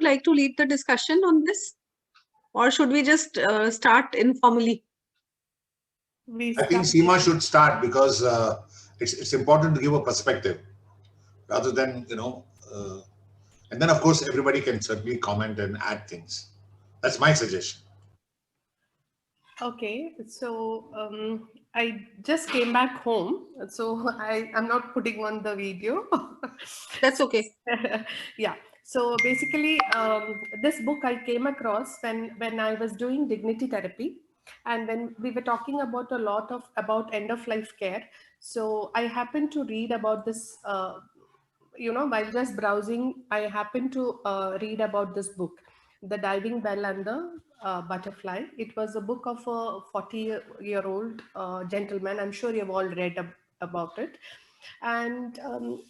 like to lead the discussion on this? Or should we just start informally? I think Seema should start because it's important to give a perspective rather than, and then of course everybody can certainly comment and add things. That's my suggestion. Okay, so I just came back home, so I'm not putting on the video. That's okay. Yeah. So basically, this book I came across when I was doing dignity therapy, and when we were talking about a lot of about end of life care. So I happened to read about this. While just browsing, I happened to read about this book, The Diving Bell and the Butterfly. It was a book of a 40-year-old gentleman. I'm sure you've all read about it. And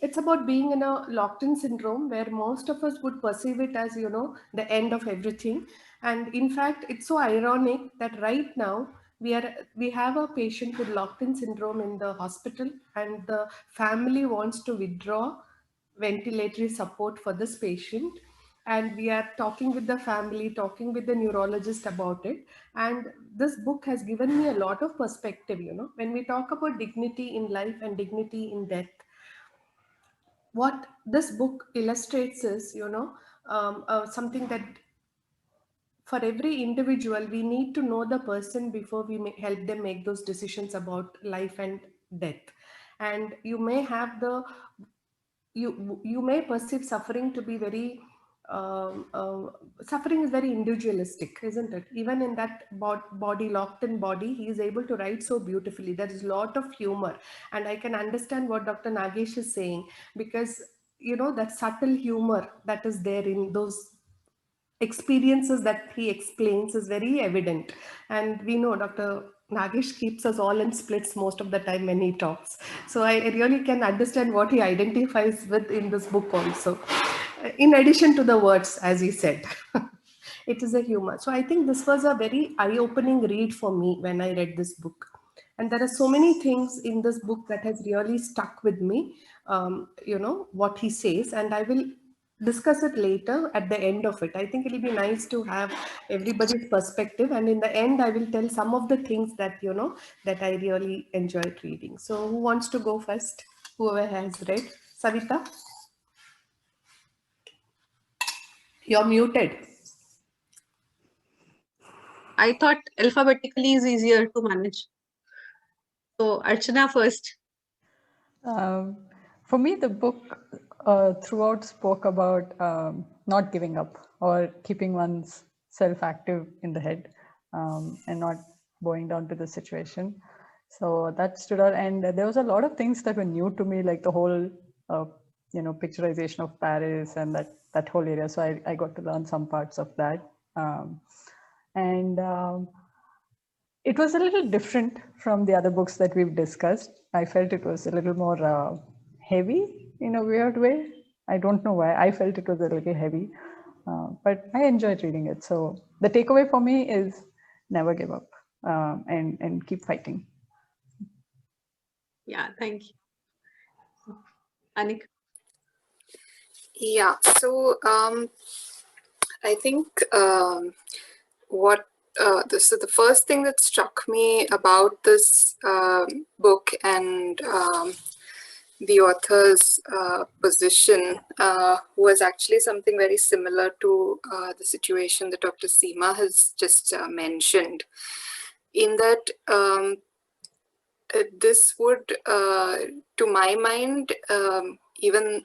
it's about being in a locked-in syndrome where most of us would perceive it as, the end of everything. And in fact, it's so ironic that right now we have a patient with locked-in syndrome in the hospital, and the family wants to withdraw ventilatory support for this patient, and we are talking with the family, talking with the neurologist about it. And this book has given me a lot of perspective. When we talk about dignity in life and dignity in death, what this book illustrates is, something that for every individual, we need to know the person before we help them make those decisions about life and death. And you may perceive suffering to be very suffering is very individualistic, isn't it? Even in that body, locked in body, he is able to write so beautifully. There is a lot of humor, and I can understand what Dr. Nagesh is saying, because that subtle humor that is there in those experiences that he explains is very evident. And we know Dr. Nagesh keeps us all in splits most of the time when he talks. So I really can understand what he identifies with in this book also. In addition to the words, as he said, it is a humor. So I think this was a very eye-opening read for me when I read this book. And there are so many things in this book that has really stuck with me, what he says, and I will discuss it later at the end of it. I think it'll be nice to have everybody's perspective, and in the end I will tell some of the things that that I really enjoyed reading. So who wants to go first? Whoever has read. Savita, you're muted. I thought alphabetically is easier to manage. So Archana first. For me, the book throughout spoke about not giving up or keeping one's self active in the head and not bowing down to the situation. So that stood out, and there was a lot of things that were new to me, like the whole picturization of Paris and that whole area. So I got to learn some parts of that, and it was a little different from the other books that we've discussed. I felt it was a little more heavy in a weird way. I don't know why. I felt it was a little heavy, but I enjoyed reading it. So the takeaway for me is never give up and keep fighting. Yeah, thank you. Anik? Yeah, so I think this is the first thing that struck me about this book and the author's position was actually something very similar to the situation that Dr. Seema has just mentioned, in that this would, to my mind, even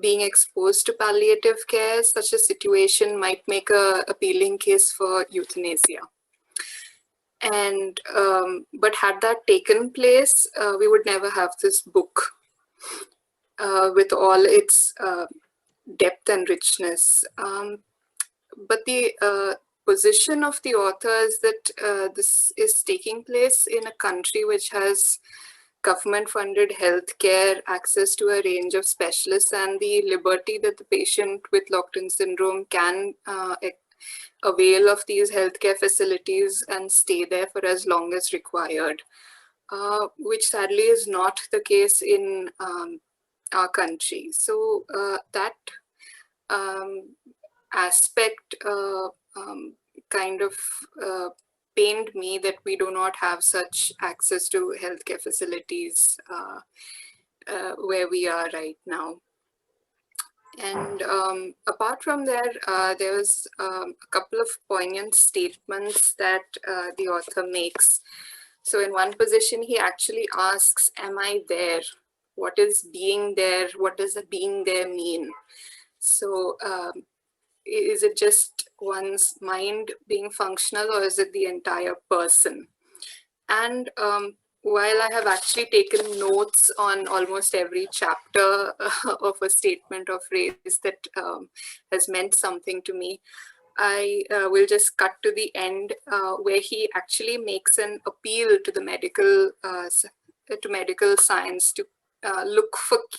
being exposed to palliative care, such a situation might make a appealing case for euthanasia. And but had that taken place, we would never have this book with all its depth and richness. But the position of the author is that this is taking place in a country which has government-funded healthcare, access to a range of specialists, and the liberty that the patient with locked-in syndrome can avail of these healthcare facilities and stay there for as long as required, which sadly is not the case in our country. So that aspect kind of pained me, that we do not have such access to healthcare facilities where we are right now. And apart from there, there was a couple of poignant statements that the author makes. So in one position, he actually asks, am I there? What is being there? What does the being there mean? So is it just one's mind being functional, or is it the entire person? And while I have actually taken notes on almost every chapter of a statement of race that has meant something to me, I will just cut to the end where he actually makes an appeal to the medical science to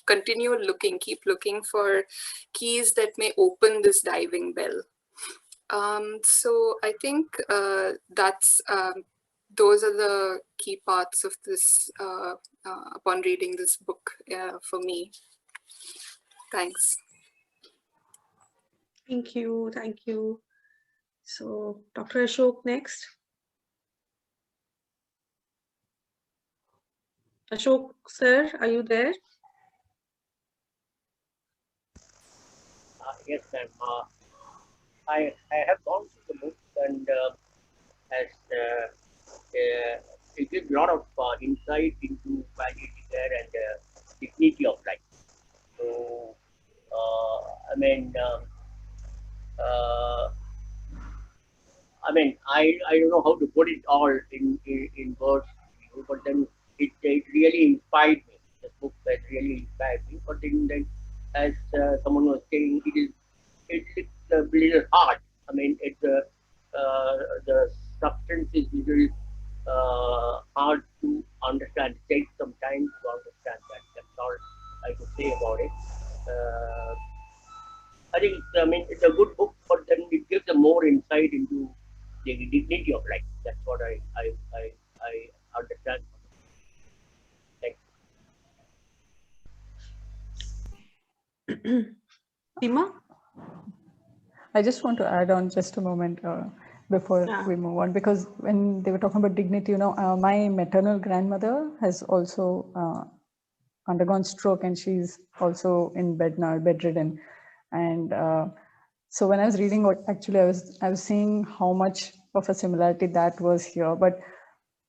continue looking, keep looking for keys that may open this diving bell. So I think those are the key parts of this upon reading this book for me. Thanks. Thank you. Thank you. So Dr. Ashok next. Ashok, sir, are you there? Yes, ma'am. I have gone through the book, and it gives a lot of insight into palliative care and dignity of life. So, I mean, I don't know how to put it all in words, but then it really inspired me. The book has really inspired me. But then as someone was saying, it's a little hard. I mean, the substance is little hard to understand. It takes some time to understand that. That's all I could say about it. I think it's a good book, but then it gives a more insight into the dignity of life. That's what I understand. Thank you. Seema? I just want to add on just a moment before we move on, because when they were talking about dignity, my maternal grandmother has also undergone stroke, and she's also in bed now, bedridden. And so when I was reading, actually I was seeing how much of a similarity that was here, but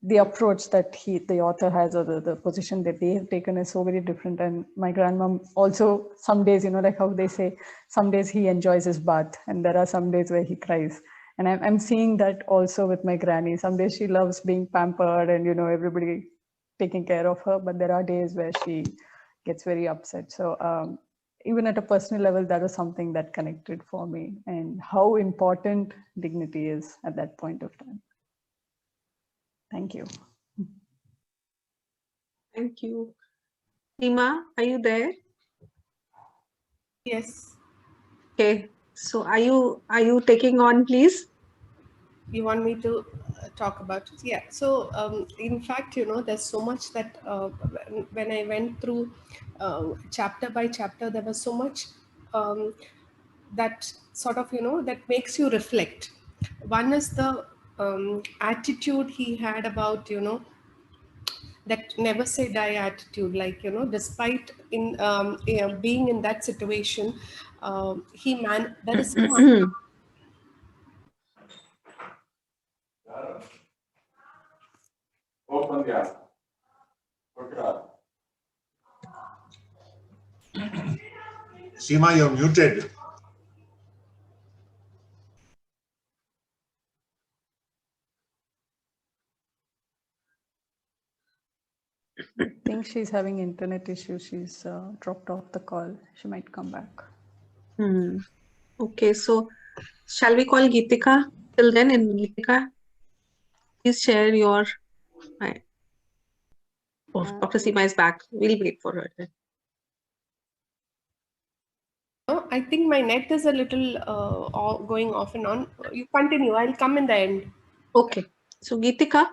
the approach that the author has, or the position that they have taken, is so very different. And my grandmom also, some days, like how they say, some days he enjoys his bath, and there are some days where he cries. And I'm seeing that also with my granny. Some days she loves being pampered and, everybody taking care of her, but there are days where she gets very upset. So even at a personal level, that was something that connected for me, and how important dignity is at that point of time. Thank you. Thank you. Seema, are you there? Yes. Okay. So are you taking on, please? You want me to talk about it? Yeah. So in fact, there's so much that when I went through chapter by chapter, there was so much that sort of, that makes you reflect. One is the attitude he had about, that never say die attitude, like, despite being in that situation, that is Open the app. Seema, you're muted. I think she's having internet issues. She's dropped off the call. She might come back. Okay, so shall we call Geetika till then? And Geetika, please share your. Oh, Dr. Seema is back. We'll wait for her then. I think my net is a little going off and on. You continue. I'll come in the end. Okay. So Geetika.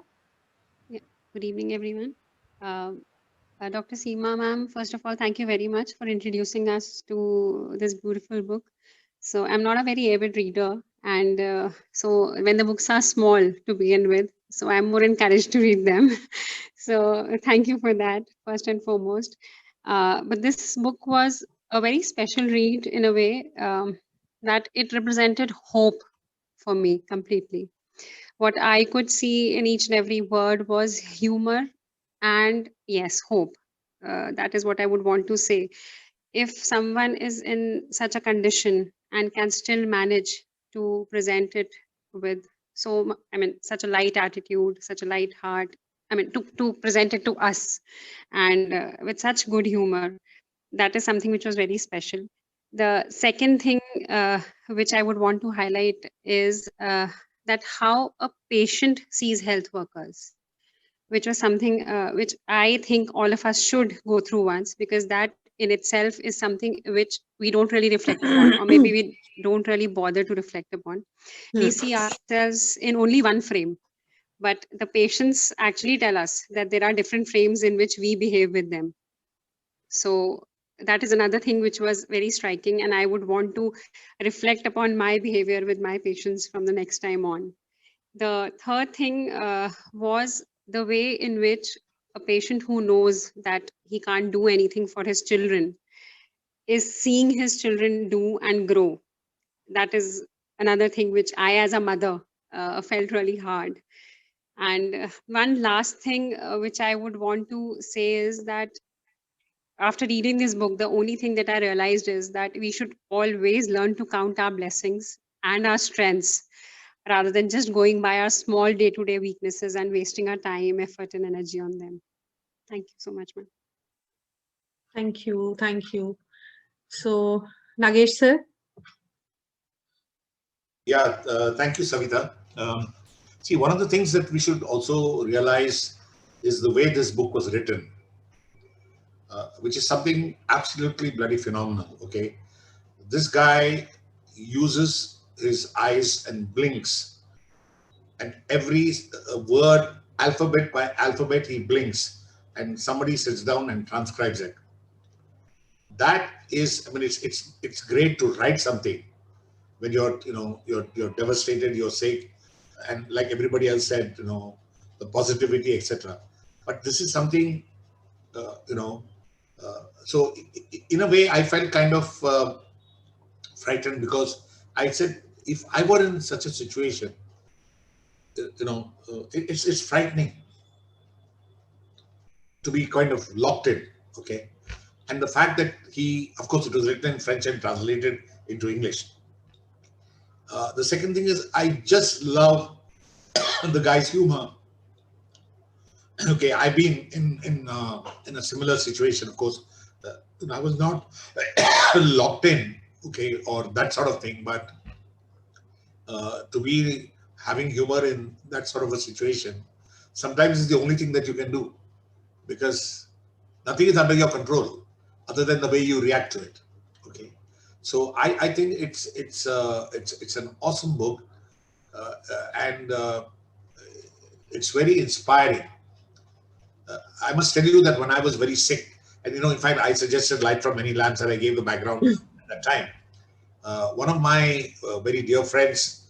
Yeah. Good evening, everyone. Dr. Seema ma'am, first of all, thank you very much for introducing us to this beautiful book. So I'm not a very avid reader. And so when the books are small to begin with, so I'm more encouraged to read them. So thank you for that, first and foremost. But this book was a very special read in a way that it represented hope for me completely. What I could see in each and every word was humor and, yes, hope. That is what I would want to say. If someone is in such a condition and can still manage to present it with such a light attitude, such a light heart, to present it to us, and with such good humor, that is something which was very special. The second thing which I would want to highlight is that how a patient sees health workers, which was something which I think all of us should go through once, because that in itself is something which we don't really reflect upon, or maybe we don't really bother to reflect upon. We see ourselves in only one frame, but the patients actually tell us that there are different frames in which we behave with them. So that is another thing which was very striking, and I would want to reflect upon my behavior with my patients from the next time on. The third thing was the way in which a patient who knows that he can't do anything for his children is seeing his children do and grow. That is another thing which I, as a mother, felt really hard. And one last thing which I would want to say is that after reading this book, the only thing that I realized is that we should always learn to count our blessings and our strengths, rather than just going by our small day-to-day weaknesses and wasting our time, effort, and energy on them. Thank you so much, ma'am. Thank you. Thank you. So, Nagesh sir. Yeah, thank you, Savita. See, one of the things that we should also realize is the way this book was written, which is something absolutely bloody phenomenal. Okay, this guy uses his eyes and blinks, and every word, alphabet by alphabet, he blinks, and somebody sits down and transcribes it. That is, I mean, it's great to write something when you're, you're devastated, you're sick, and like everybody else said, the positivity, etc. But this is something, so in a way, I felt kind of frightened, because I said, if I were in such a situation, it's frightening to be kind of locked in. Okay, and the fact that he, of course, it was written in French and translated into English. The second thing is, I just love the guy's humor. Okay, I've been in a similar situation. Of course, I was not locked in, okay, or that sort of thing. But to be having humor in that sort of a situation, sometimes is the only thing that you can do, because nothing is under your control other than the way you react to it. Okay, so I think it's an awesome book, and it's very inspiring. I must tell you that when I was very sick, and in fact, I suggested Light from Many Lamps, and I gave the background at that time. One of my very dear friends,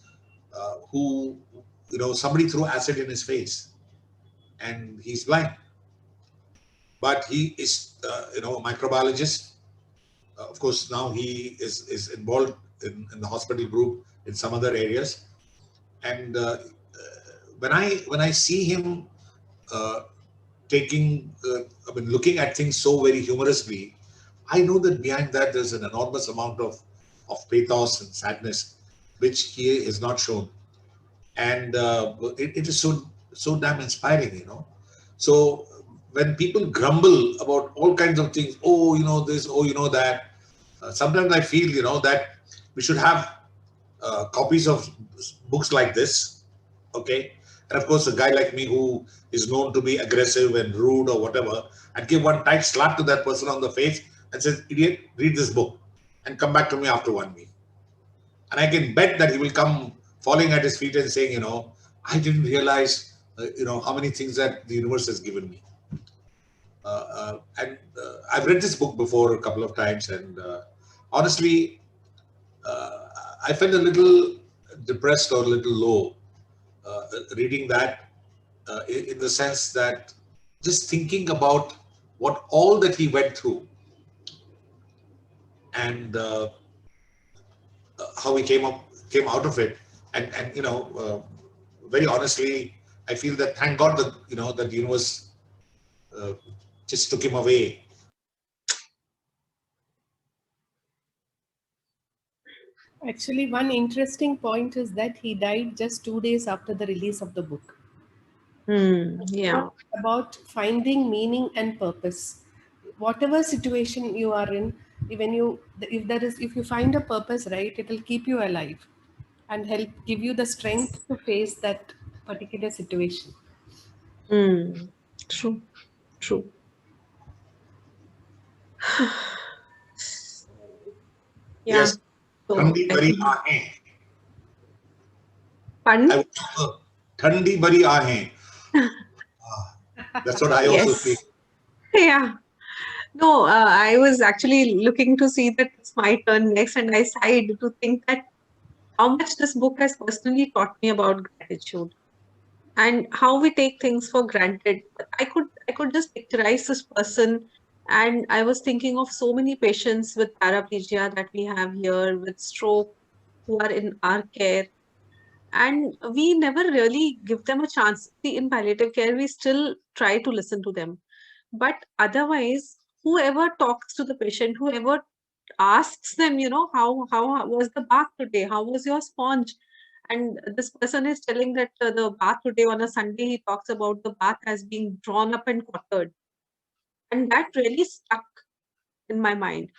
who, somebody threw acid in his face, and he's blind, but he is, a microbiologist. Of course, now he is involved in the hospital group in some other areas, and when I see him looking at things so very humorously, I know that behind that there's an enormous amount of pathos and sadness, which he is not shown, and it is so damn inspiring. So when people grumble about all kinds of things, oh, this, oh, that, sometimes I feel, that we should have copies of books like this, okay? And of course, a guy like me who is known to be aggressive and rude or whatever, I'd give one tight slap to that person on the face and say, idiot, read this book and come back to me after 1 week. And I can bet that he will come falling at his feet and saying, I didn't realize, how many things that the universe has given me. And I've read this book before a couple of times, and honestly, I felt a little depressed or a little low reading that, in the sense that just thinking about what all that he went through, and how he came out of it, and very honestly, I feel that thank God that that the universe just took him away. Actually, one interesting point is that he died just 2 days after the release of the book. Yeah. About finding meaning and purpose. Whatever situation you are in, if you find a purpose, right, it will keep you alive and help give you the strength to face that particular situation. True. True. Yeah. Yes. So Thandi I bari think- aahein. Pardon? Thandi bari aahein. That's what I also Yes. feel. Yeah. No, I was actually looking to see that it's my turn next, and I sighed to think that how much this book has personally taught me about gratitude and how we take things for granted. I could just picturize this person, and I was thinking of so many patients with paraplegia that we have here, with stroke, who are in our care, and we never really give them a chance. See, in palliative care, we still try to listen to them, but otherwise, whoever talks to the patient, whoever asks them, how was the bath today? How was your sponge? And this person is telling that the bath today on a Sunday, he talks about the bath as being drawn up and quartered. And that really stuck in my mind.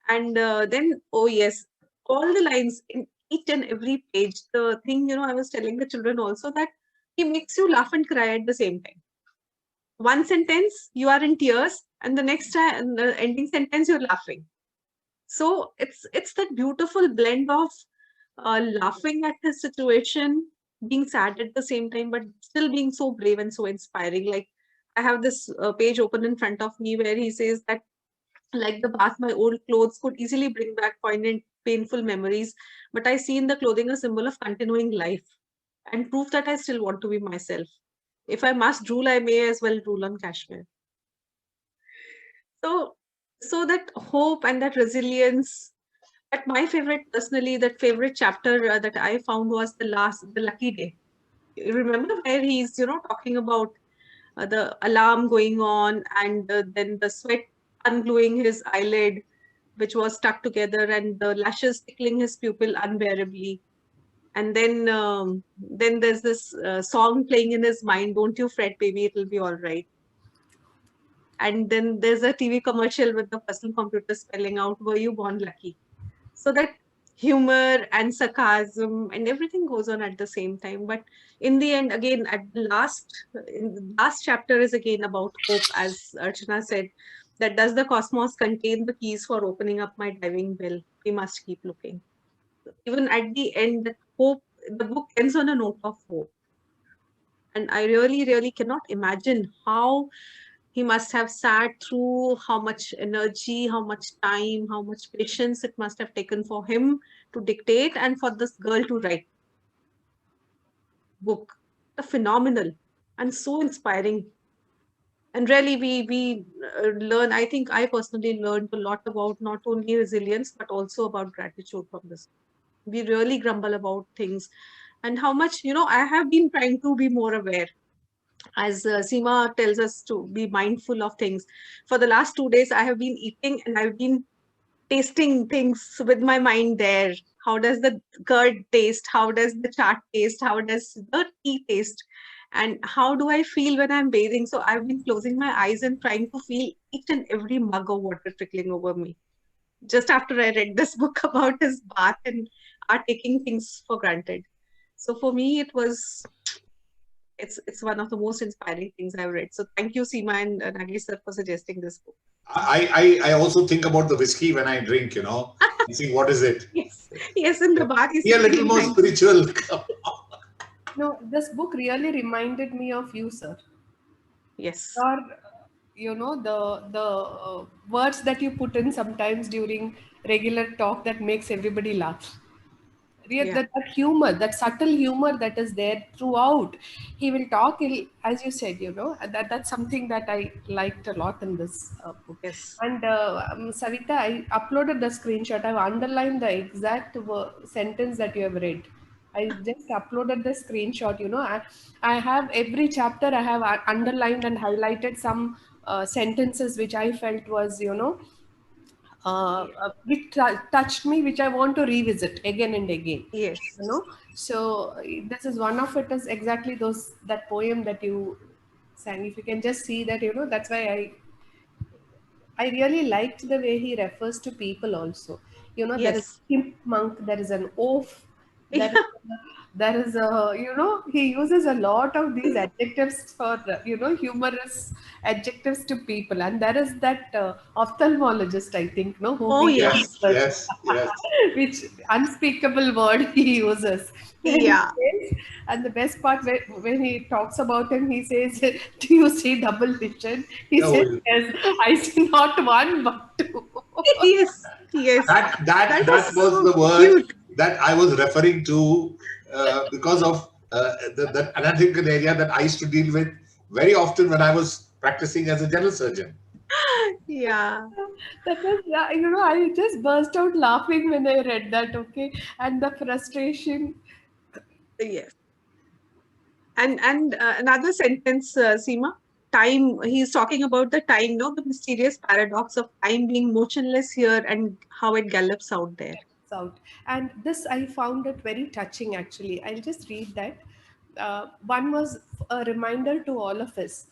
And then, oh yes, all the lines in each and every page, the thing, I was telling the children also that he makes you laugh and cry at the same time. One sentence, you are in tears, and the next time, the ending sentence, you're laughing. So it's that beautiful blend of laughing at the situation, being sad at the same time, but still being so brave and so inspiring. Like I have this page open in front of me where he says that, like the bath, my old clothes could easily bring back poignant, painful memories, but I see in the clothing a symbol of continuing life and proof that I still want to be myself. If I must drool, I may as well drool on Kashmir. So that hope and that resilience. But my favorite, personally, that favorite chapter that I found was the lucky day. You remember where he's, talking about the alarm going on, and then the sweat ungluing his eyelid, which was stuck together, and the lashes tickling his pupil unbearably. And then there's this song playing in his mind, "Don't you fret, baby, it'll be all right." And then there's a TV commercial with the personal computer spelling out, "Were you born lucky?" So that humor and sarcasm and everything goes on at the same time. But in the end, again, in the last chapter is again about hope, as Archana said, that does the cosmos contain the keys for opening up my diving bell? We must keep looking. Even at the end, that hope, the book ends on a note of hope. And I really, really cannot imagine how he must have sat through, how much energy, how much time, how much patience it must have taken for him to dictate and for this girl to write book. Phenomenal and so inspiring. And really, we learn, I think I personally learned a lot about not only resilience, but also about gratitude from this. We really grumble about things and how much, I have been trying to be more aware. As Seema tells us to be mindful of things. For the last 2 days, I have been eating and I've been tasting things with my mind there. How does the curd taste? How does the chaat taste? How does the tea taste? And how do I feel when I'm bathing? So I've been closing my eyes and trying to feel each and every mug of water trickling over me. Just after I read this book about his bath and are taking things for granted. So for me, it's one of the most inspiring things I've read. So thank you, Seema and Nagesh sir, for suggesting this book. I also think about the whiskey when I drink, and think, what is it? Yes, in the bath. Be a little more spiritual. No, this book really reminded me of you, sir. Yes. Or, the words that you put in sometimes during regular talk that makes everybody laugh. that humor, that subtle humor that is there throughout. He will talk, as you said, that's something that I liked a lot in this book. Yes. And Savita, I uploaded the screenshot. I've underlined the exact sentence that you have read. I just uploaded the screenshot. I have every chapter, I have underlined and highlighted some sentences which I felt was, which touched me, which I want to revisit again and again. Yes. So this is one of it, is exactly that poem that you sang. If you can just see that, that's why I really liked the way he refers to people also. There is Yes. pimp monk, there is an oaf, there is a, he uses a lot of these adjectives for, humorous adjectives to people. And there is that ophthalmologist, I think, no, who Oh, we yes. Yes. which unspeakable word he uses. And he Yeah. says, and the best part, when he talks about him, he says, "Do you see double vision?" He Oh, says, "Yes, I see not one but two." Yes. Yes. that is was so the word cute. that I was referring to because of the analytical area that I used to deal with very often when I was practicing as a general surgeon. Yeah. That was, I just burst out laughing when I read that. Okay, and the frustration. Yes. And another sentence, Seema, time. He's talking about the time, no, the mysterious paradox of time being motionless here and how it gallops out there. Out. And this, I found it very touching actually. I'll just read that. One was a reminder to all of us.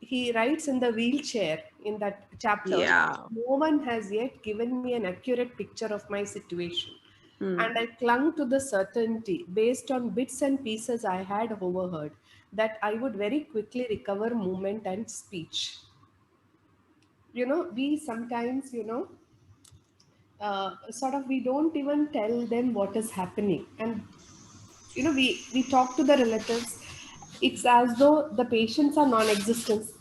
He writes in the wheelchair in that chapter, Yeah. "No one has yet given me an accurate picture of my situation. Hmm. And I clung to the certainty, based on bits and pieces I had overheard, that I would very quickly recover movement and speech." We sometimes, sort of, we don't even tell them what is happening. And we talk to the relatives, it's as though the patients are non-existent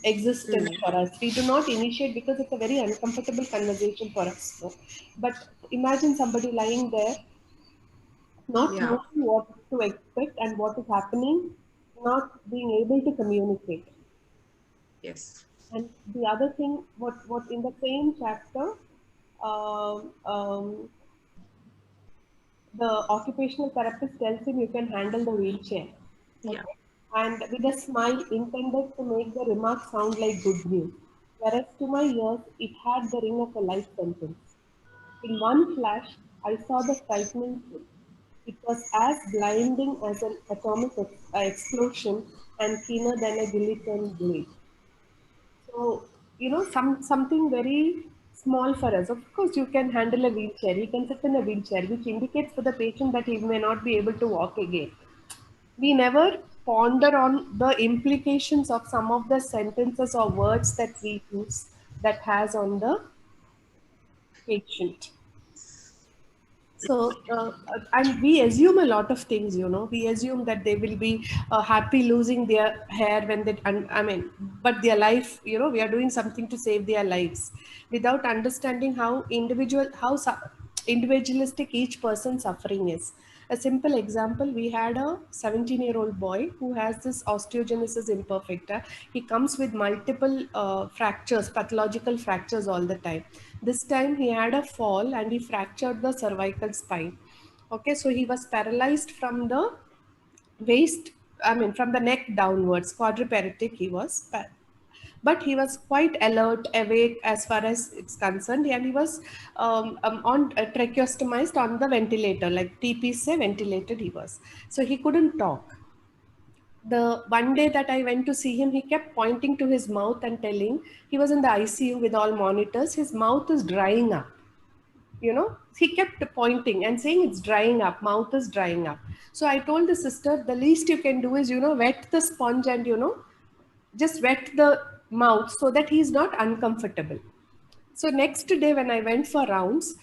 Hmm. for us. We do not initiate because it's a very uncomfortable conversation for us, so. But imagine somebody lying there, not Yeah. knowing what to expect and what is happening, not being able to communicate. Yes. And the other thing, what in the same chapter, um, um, the occupational therapist tells him, "You can handle the wheelchair." Yeah. Okay. And with a smile intended to make the remark sound like good news. Whereas to my ears, it had the ring of a life sentence. In one flash, I saw the frightening truth. It was as blinding as an atomic explosion and keener than a guillotine blade. So, something very small for us. Of course, you can handle a wheelchair. He can sit in a wheelchair, which indicates for the patient that he may not be able to walk again. We never ponder on the implications of some of the sentences or words that we use that has on the patient. So, and we assume a lot of things, we assume that they will be happy losing their hair when they, I mean, but their life, we are doing something to save their lives without understanding individualistic each person's suffering is. A simple example, we had a 17-year-old boy who has this osteogenesis imperfecta. He comes with multiple fractures, pathological fractures all the time. This time he had a fall and he fractured the cervical spine. Okay, so he was paralyzed from the waist, I mean, from the neck downwards, quadriparetic he was. But he was quite alert, awake as far as it's concerned, and he was on tracheostomized on the ventilator, like TP say ventilated he was. So he couldn't talk. The one day that I went to see him, he kept pointing to his mouth and telling, he was in the ICU with all monitors, his mouth is drying up. He kept pointing and saying it's drying up, mouth is drying up. So I told the sister, the least you can do is, wet the sponge and, just wet the mouth so that he's not uncomfortable. So next day when I went for rounds,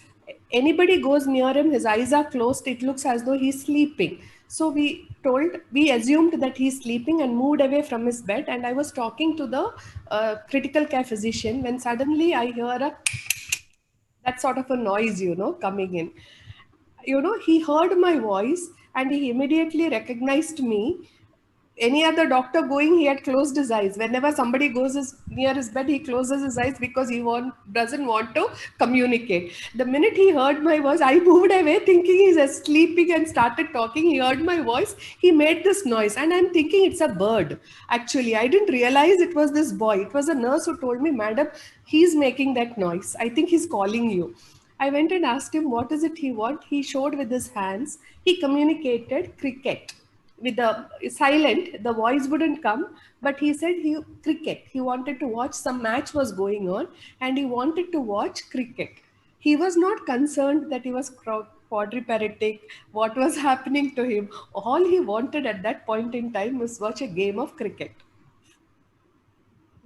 anybody goes near him, his eyes are closed, it looks as though he's sleeping. So we assumed that he's sleeping and moved away from his bed. And I was talking to the critical care physician when suddenly I hear that sort of a noise, coming in. he heard my voice and he immediately recognized me. Any other doctor going, he had closed his eyes. Whenever somebody goes near his bed, he closes his eyes because doesn't want to communicate. The minute he heard my voice, I moved away thinking he's sleeping and started talking. He heard my voice, he made this noise, and I'm thinking it's a bird. Actually, I didn't realize it was this boy. It was a nurse who told me, "Madam, he's making that noise. I think he's calling you." I went and asked him, what is it he want? He showed with his hands. He communicated cricket with the silent. The voice wouldn't come, but he said cricket. He wanted to watch, some match was going on, and he wanted to watch cricket. He was not concerned that he was quadriplegic, what was happening to him. All he wanted at that point in time was watch a game of cricket.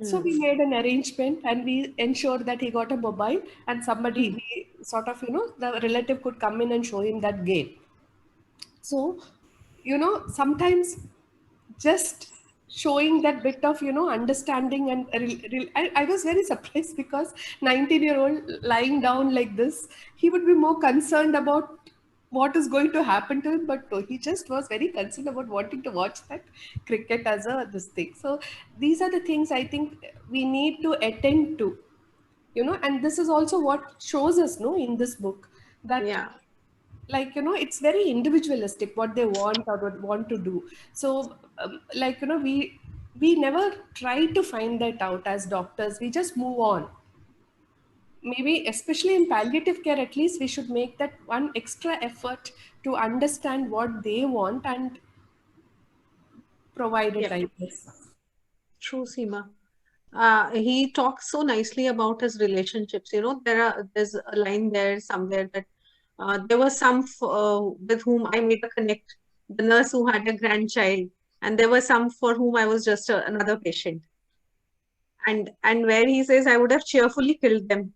So we made an arrangement and we ensured that he got a mobile, and somebody, we sort of, the relative could come in and show him that game. So, sometimes just showing that bit of, understanding and I was very surprised because 19-year-old lying down like this, he would be more concerned about what is going to happen to him, but no, he just was very concerned about wanting to watch that cricket as a this thing. So these are the things I think we need to attend to, and this is also what shows us, no, in this book, that Yeah. like, it's very individualistic what they want or what want to do. So like, we never try to find that out as doctors. We just move on. Maybe especially in palliative care, at least we should make that one extra effort to understand what they want and provide it, Yep. I guess. True, Seema. He talks so nicely about his relationships. There's a line there somewhere that there was some with whom I made a connect, the nurse who had a grandchild, and there were some for whom I was just another patient. And where he says I would have cheerfully killed them.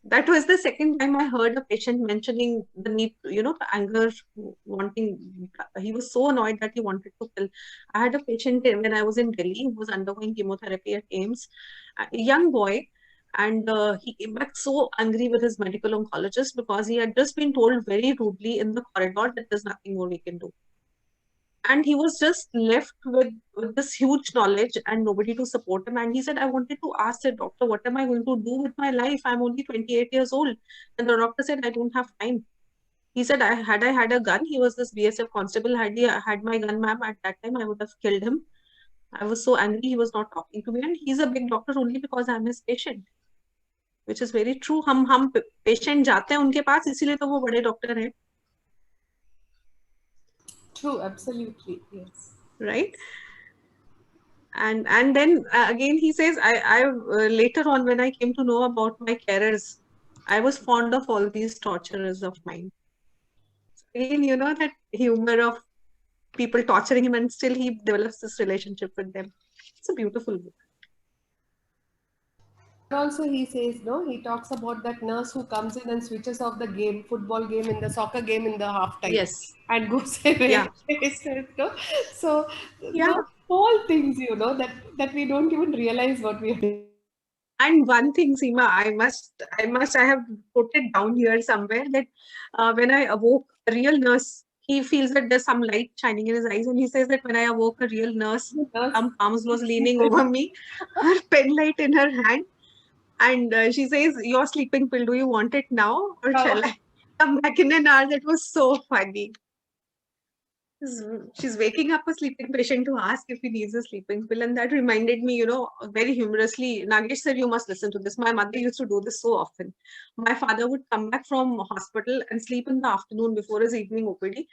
That was the second time I heard a patient mentioning the need, the anger, wanting. He was so annoyed that he wanted to kill. I had a patient when I was in Delhi who was undergoing chemotherapy at AIMS, a young boy, and he came back so angry with his medical oncologist because he had just been told very rudely in the corridor that there's nothing more we can do. And he was just left with this huge knowledge and nobody to support him. And he said, I wanted to ask the doctor, what am I going to do with my life? I'm only 28 years old. And the doctor said, I don't have time. He said, I had a gun, he was this BSF constable, had he had my gun, ma'am, at that time, I would have killed him. I was so angry, he was not talking to me. And he's a big doctor only because I'm his patient. Which is very true. हम patient जाते हैं उनके पास, इसीलिए तो वो बड़े doctor हैं. True, absolutely, yes. Right? And then again he says, I later on when I came to know about my carers, I was fond of all these torturers of mine. So again, that humor of people torturing him and still he develops this relationship with them. It's a beautiful book. Also, he says, no, he talks about that nurse who comes in and switches off the game, football game, in the soccer game in the halftime. Yes. And goes away. Yeah. No? So, yeah, those small things, that we don't even realize what we are doing. And one thing, Seema, I have put it down here somewhere that when I awoke a real nurse, he feels that there's some light shining in his eyes, and he says that when I awoke a real nurse, some arms was leaning over me, her pen light in her hand, and she says, "Your sleeping pill, do you want it now, or shall I come back in an hour?" That was so funny. She's waking up a sleeping patient to ask if he needs a sleeping pill. And that reminded me, very humorously, Nagesh said, you must listen to this. My mother used to do this so often. My father would come back from hospital and sleep in the afternoon before his evening OPD.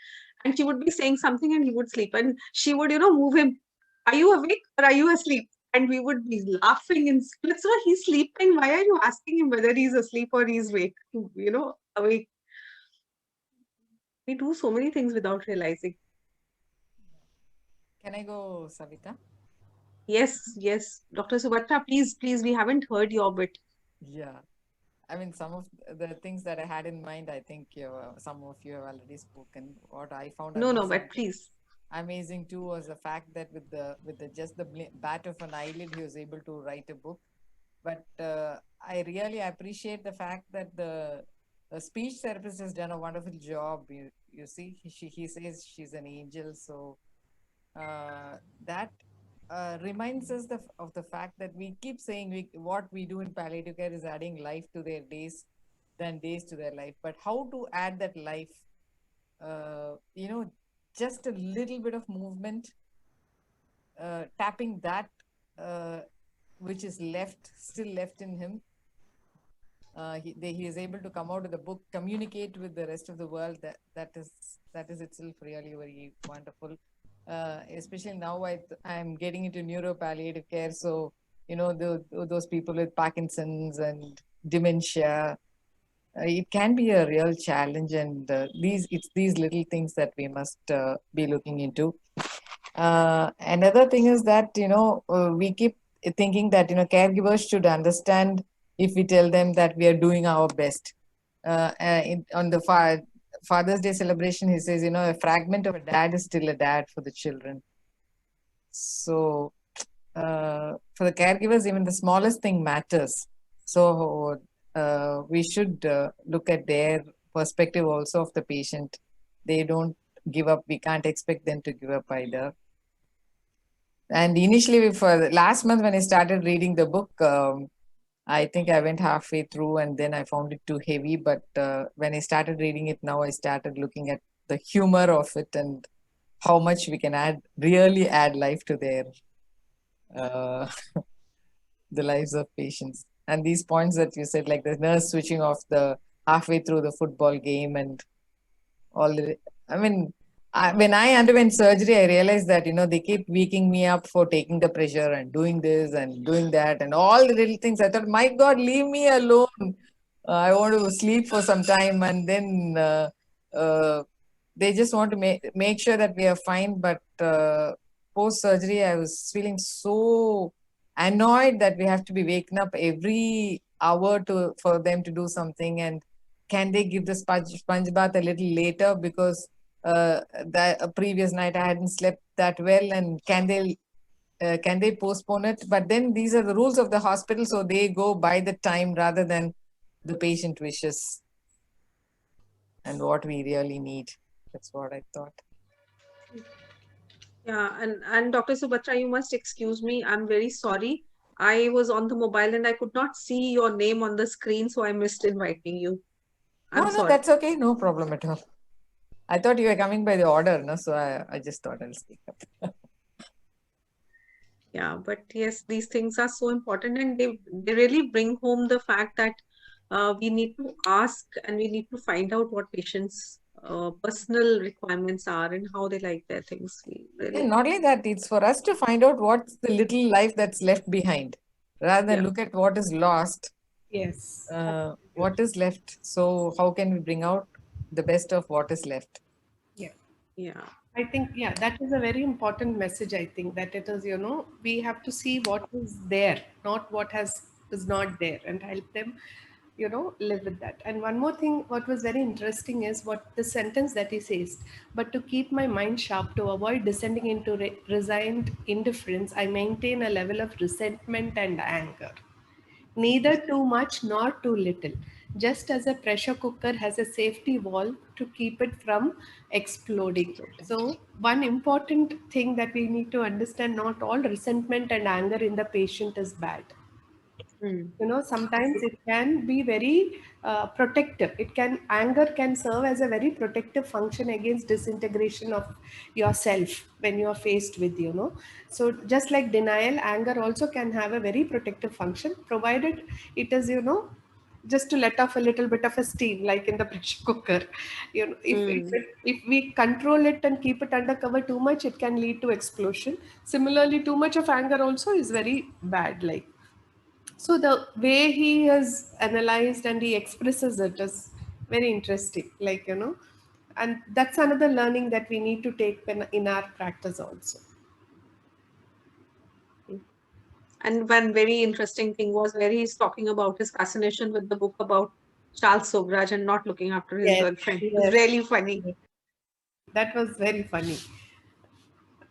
And she would be saying something and he would sleep. And she would, move him. Are you awake or are you asleep? And we would be laughing in splits. So he's sleeping. Why are you asking him whether he's asleep or he's awake? Awake. We do so many things without realizing. Can I go, Savita? Yes. Dr. Subhatra, please, we haven't heard your bit. Yeah. I mean, some of the things that I had in mind, I think some of you have already spoken. What I found but please. Amazing too was the fact that with the just the bat of an eyelid, he was able to write a book. But I really appreciate the fact that the a speech therapist has done a wonderful job. You see, he says she's an angel. So that reminds us of the fact that we keep saying what we do in palliative care is adding life to their days than days to their life. But how to add that life? Just a little bit of movement, tapping that which is still left in him. He is able to come out of the book, communicate with the rest of the world. That is itself really very wonderful. Especially now I'm getting into neuro palliative care. So, those people with Parkinson's and dementia, it can be a real challenge. And it's these little things that we must be looking into. Another thing is that, we keep thinking that, caregivers should understand if we tell them that we are doing our best. On the Father's Day celebration, he says, a fragment of a dad is still a dad for the children. So for the caregivers, even the smallest thing matters. So we should look at their perspective also of the patient. They don't give up. We can't expect them to give up either. And initially, for last month when I started reading the book, I think I went halfway through and then I found it too heavy. But when I started reading it now, I started looking at the humor of it and how much we can really add life to their the lives of patients. And these points that you said, like the nurse switching off the halfway through the football game and all the, I mean, when I underwent surgery, I realized that, they keep waking me up for taking the pressure and doing this and doing that and all the little things. I thought, my God, leave me alone. I want to sleep for some time. And then they just want to make sure that we are fine. But post surgery, I was feeling so annoyed that we have to be waking up every hour for them to do something. And can they give the sponge bath a little later because the previous night I hadn't slept that well, and can they postpone it? But then these are the rules of the hospital, so they go by the time rather than the patient wishes and what we really need. That's what I thought. Yeah, and Dr. Subhatra, you must excuse me. I'm very sorry. I was on the mobile and I could not see your name on the screen, so I missed inviting you. I'm No, sorry. that's okay. No problem at all. I thought you were coming by the order, no? So I just thought I'll speak up. Yeah, but yes, these things are so important, and they really bring home the fact that we need to ask and we need to find out what patients' personal requirements are and how they like their things. And not only that, it's for us to find out what's the little life that's left behind, rather than look at what is lost. Yes. What is left? So how can we bring out the best of what is left? Yeah. I think, yeah, that is a very important message. I think that it is, we have to see what is there, not what is not there, and help them, live with that. And one more thing, what was very interesting is what the sentence that he says, but to keep my mind sharp, to avoid descending into resigned indifference, I maintain a level of resentment and anger. Neither too much nor too little, just as a pressure cooker has a safety valve to keep it from exploding. So, one important thing that we need to understand, not all resentment and anger in the patient is bad. Sometimes it can be very protective. Anger can serve as a very protective function against disintegration of yourself when you are faced with, so just like denial, anger also can have a very protective function, provided it is, just to let off a little bit of a steam, like in the pressure cooker. If we control it and keep it under cover too much, it can lead to explosion. Similarly, too much of anger also is very bad. So the way he has analyzed and he expresses it is very interesting, and that's another learning that we need to take in our practice also. And one very interesting thing was where he's talking about his fascination with the book about Charles Sograj and not looking after his girlfriend. It was really funny. That was very funny.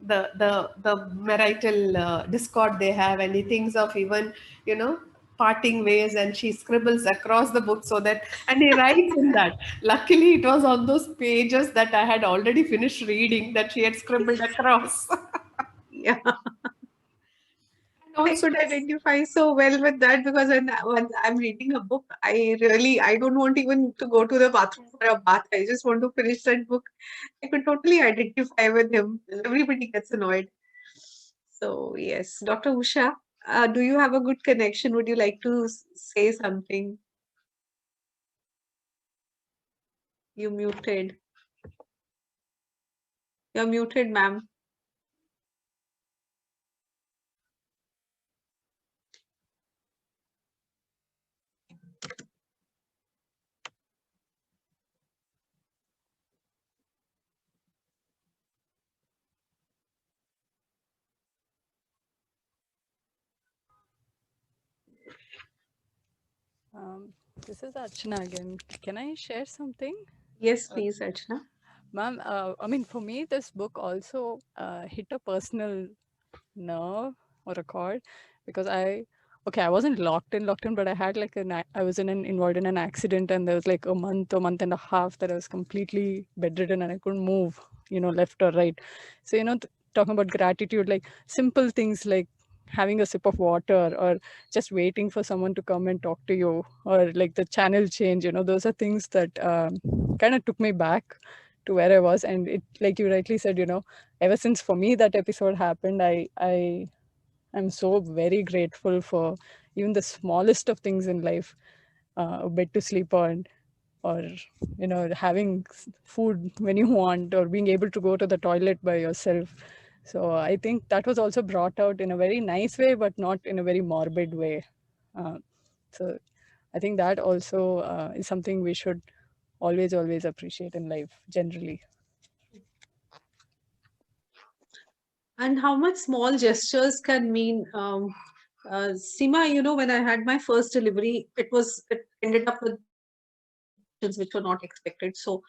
The marital discord they have, and he thinks of even parting ways, and she scribbles across the book so that, and he writes in that. Luckily, it was on those pages that I had already finished reading that she had scribbled across. Yeah. And I also, could identify so well with that because when I'm reading a book, I don't want even to go to the bathroom for a bath. I just want to finish that book. I could totally identify with him. Everybody gets annoyed. So yes, Dr. Usha, do you have a good connection? Would you like to say something? You muted. You're muted, ma'am. This is Archana again. Can I share something? Yes, please, Archana. Ma'am, I mean, for me, this book also hit a personal nerve or a chord because I wasn't locked in, but I had like I was involved in an accident, and there was like a month and a half that I was completely bedridden and I couldn't move, left or right. So, talking about gratitude, like simple things like having a sip of water or just waiting for someone to come and talk to you, or like the channel change, those are things that kind of took me back to where I was. And it, like you rightly said, ever since for me that episode happened, I'm so very grateful for even the smallest of things in life, a bed to sleep on, or having food when you want, or being able to go to the toilet by yourself. So I think that was also brought out in a very nice way, but not in a very morbid way. uh, so I think that also is something we should always appreciate in life generally. And how much small gestures can mean. Seema, when I had my first delivery, it ended up with complications which were not expected. So,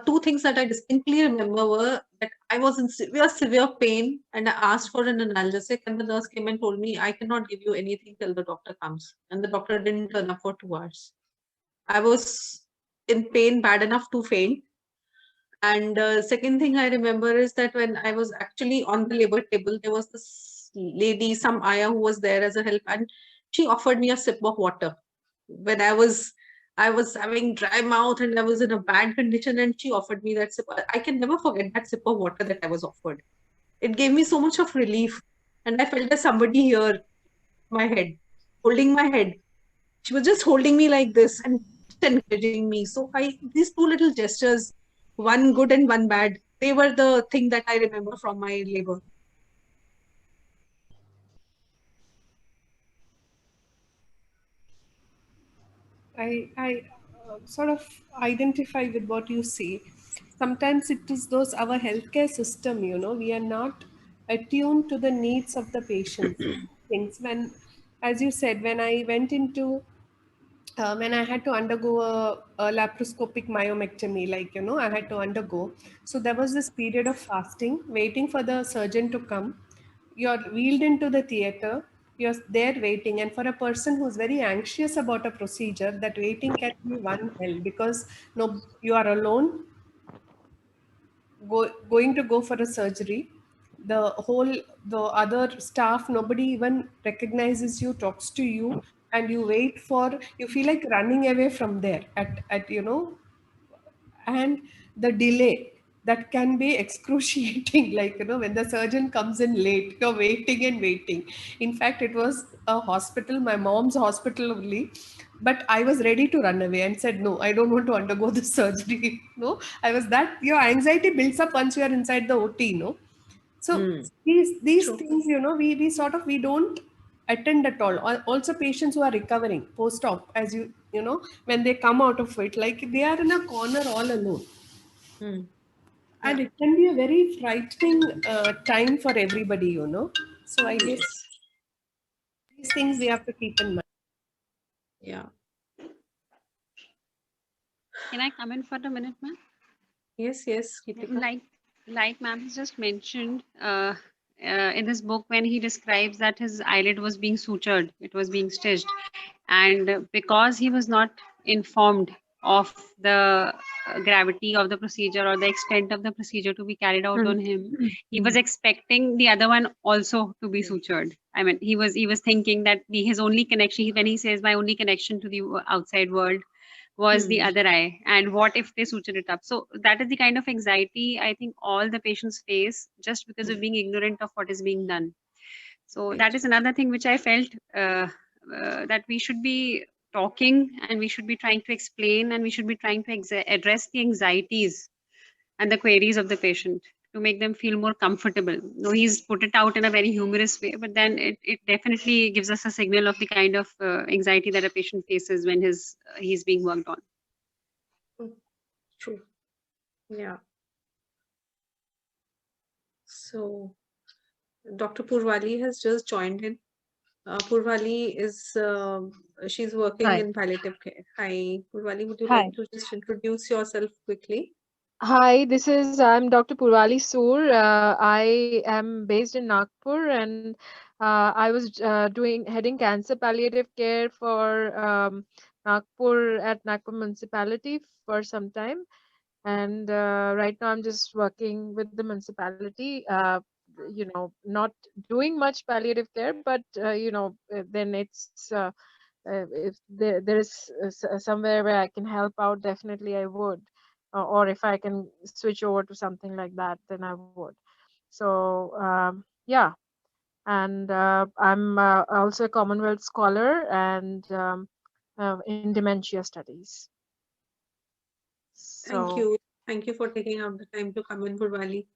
two things that I distinctly remember were that I was in severe pain, and I asked for an analgesic, and the nurse came and told me I cannot give you anything till the doctor comes, and the doctor didn't turn up for 2 hours. I was in pain bad enough to faint. And second thing I remember is that when I was actually on the labor table, there was this lady, some ayah who was there as a help, and she offered me a sip of water when I was having dry mouth and I was in a bad condition, and she offered me that sip. I can never forget that sip of water that I was offered. It gave me so much of relief, and I felt there's somebody here, my head, holding my head. She was just holding me like this and just encouraging me. So these two little gestures, one good and one bad, they were the thing that I remember from my labor. I sort of identify with what you say. Sometimes it is those our healthcare system, we are not attuned to the needs of the patients. Things when, as you said, when I had to undergo a laparoscopic myomectomy, like, I had to undergo. So there was this period of fasting, waiting for the surgeon to come. You're wheeled into the theater, you're there waiting. And for a person who's very anxious about a procedure, that waiting can be one hell because no, you are alone, going to go for a surgery. The other staff, nobody even recognizes you, talks to you, and you wait for, you feel like running away from there at and the delay that can be excruciating. Like, when the surgeon comes in late, you're waiting and waiting. In fact, it was a hospital, my mom's hospital only, but I was ready to run away and said, no, I don't want to undergo this surgery. No, I was that, your anxiety builds up once you are inside the OT. So Hmm. these True. things, we sort of, we don't attend at all. Also patients who are recovering post-op, as when they come out of it, like they are in a corner all alone. Hmm. And Yeah. it can be a very frightening time for everybody. So I guess Yes. these things we have to keep in mind. Yeah. Can I come in for a minute, ma'am? Yes. Yes. Yeah, Kritika. like ma'am has just mentioned, in this book when he describes that his eyelid was being sutured, it was being stitched, and because he was not informed of the gravity of the procedure or the extent of the procedure to be carried out on him, he was expecting the other one also to be sutured. I mean, he was thinking that his only connection, when he says my only connection to the outside world was the other eye, and what if they suture it up? So that is the kind of anxiety I think all the patients face just because of being ignorant of what is being done. So that is another thing which I felt that we should be talking, and we should be trying to explain, and we should be trying to address the anxieties and the queries of the patient to make them feel more comfortable. No, he's put it out in a very humorous way, but then it definitely gives us a signal of the kind of anxiety that a patient faces when he's being worked on. True. Yeah. So Dr. Purvali has just joined in. Purvali is she's working Hi. in palliative care. Hi, Purvali, would you Hi. like to just introduce yourself quickly? Hi, I'm Dr. Purvali Soor. I am based in Nagpur, and I was heading cancer palliative care for Nagpur at Nagpur municipality for some time. And right now I'm just working with the municipality, not doing much palliative care, but then it's if there is somewhere where I can help out, definitely I would. Or if I can switch over to something like that, then I would. So yeah, and I'm also a Commonwealth scholar and in dementia studies. Thank So you. Thank you for taking out the time to come in, Purvali.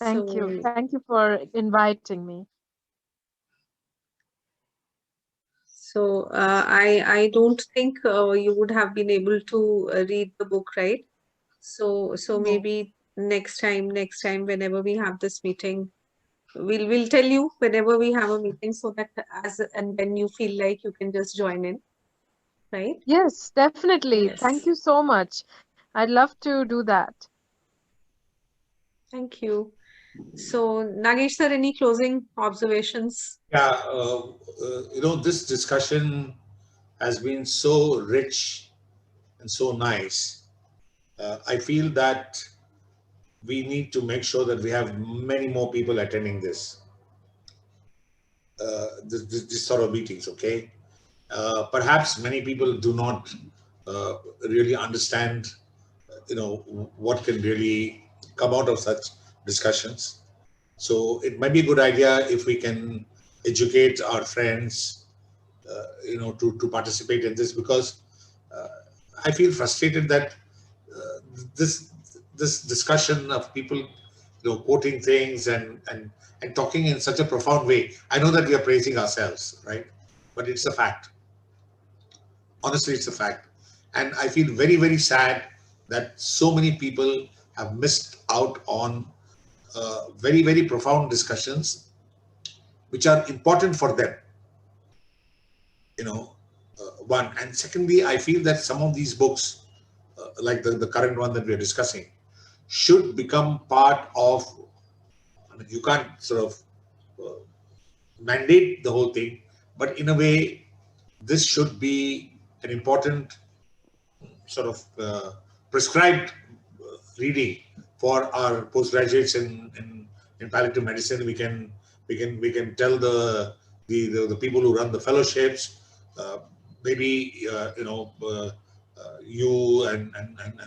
thank So you. Thank you for inviting me. So I don't think you would have been able to read the book, right? So No. maybe next time, whenever we have this meeting, we'll tell you whenever we have a meeting, so that as and when you feel like you can just join in, right? Yes, definitely. Thank Yes. you so much. I'd love to do that. Thank you. So Nagesh sir, any closing observations? Yeah, this discussion has been so rich and so nice. I feel that we need to make sure that we have many more people attending this sort of meetings. Okay, perhaps many people do not really understand, what can really come out of such discussions. So it might be a good idea if we can educate our friends, to participate in this, because uh, I feel frustrated that uh, this this discussion of people, quoting things and talking in such a profound way. I know that we are praising ourselves, right? But it's a fact. Honestly, it's a fact, and I feel very, very sad that so many people have missed out on very, very profound discussions which are important for them. You know, one, and secondly, I feel that some of these books, like the current one that we are discussing, should become part of. I mean, you can't sort of uh, mandate the whole thing, but in a way, this should be an important sort of prescribed reading for our postgraduates in palliative medicine. We can tell the people who run the fellowships, uh, maybe you and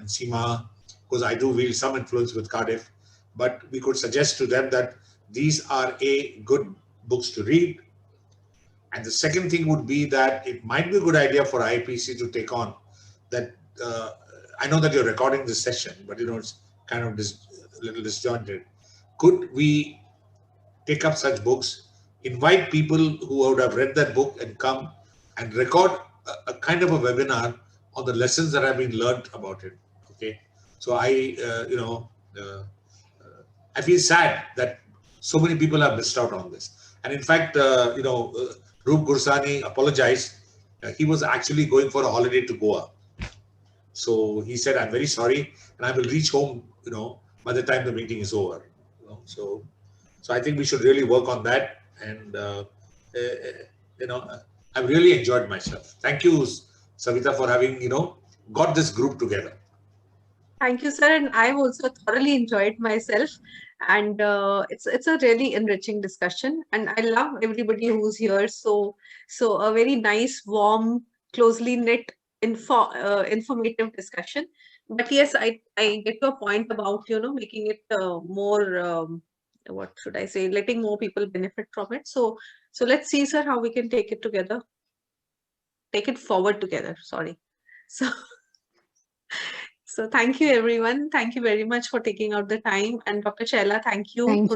Seema, because I do wield some influence with Cardiff, but we could suggest to them that these are a good books to read. And the second thing would be that it might be a good idea for IPC to take on that. I know that you're recording this session, but it's kind of a little disjointed. Could we take up such books, invite people who would have read that book and come and record a kind of a webinar on the lessons that have been learned about it? Okay, so I feel sad that so many people have missed out on this. And in fact, Roop Gursani apologized. He was actually going for a holiday to Goa. So he said, "I'm very sorry, and I will reach home, by the time the meeting is over." So So I think we should really work on that. And, I've really enjoyed myself. Thank you, Savita, for having, got this group together. Thank you, sir. And I've also thoroughly enjoyed myself. And it's a really enriching discussion. And I love everybody who's here. So a very nice, warm, closely knit, informative discussion. But yes, I get your point about, making it more, what should I say, letting more people benefit from it. So let's see, sir, how we can take it together. Take it forward together. Sorry. So thank you, everyone. Thank you very much for taking out the time. And Dr. Shaila, thank you. Thank you.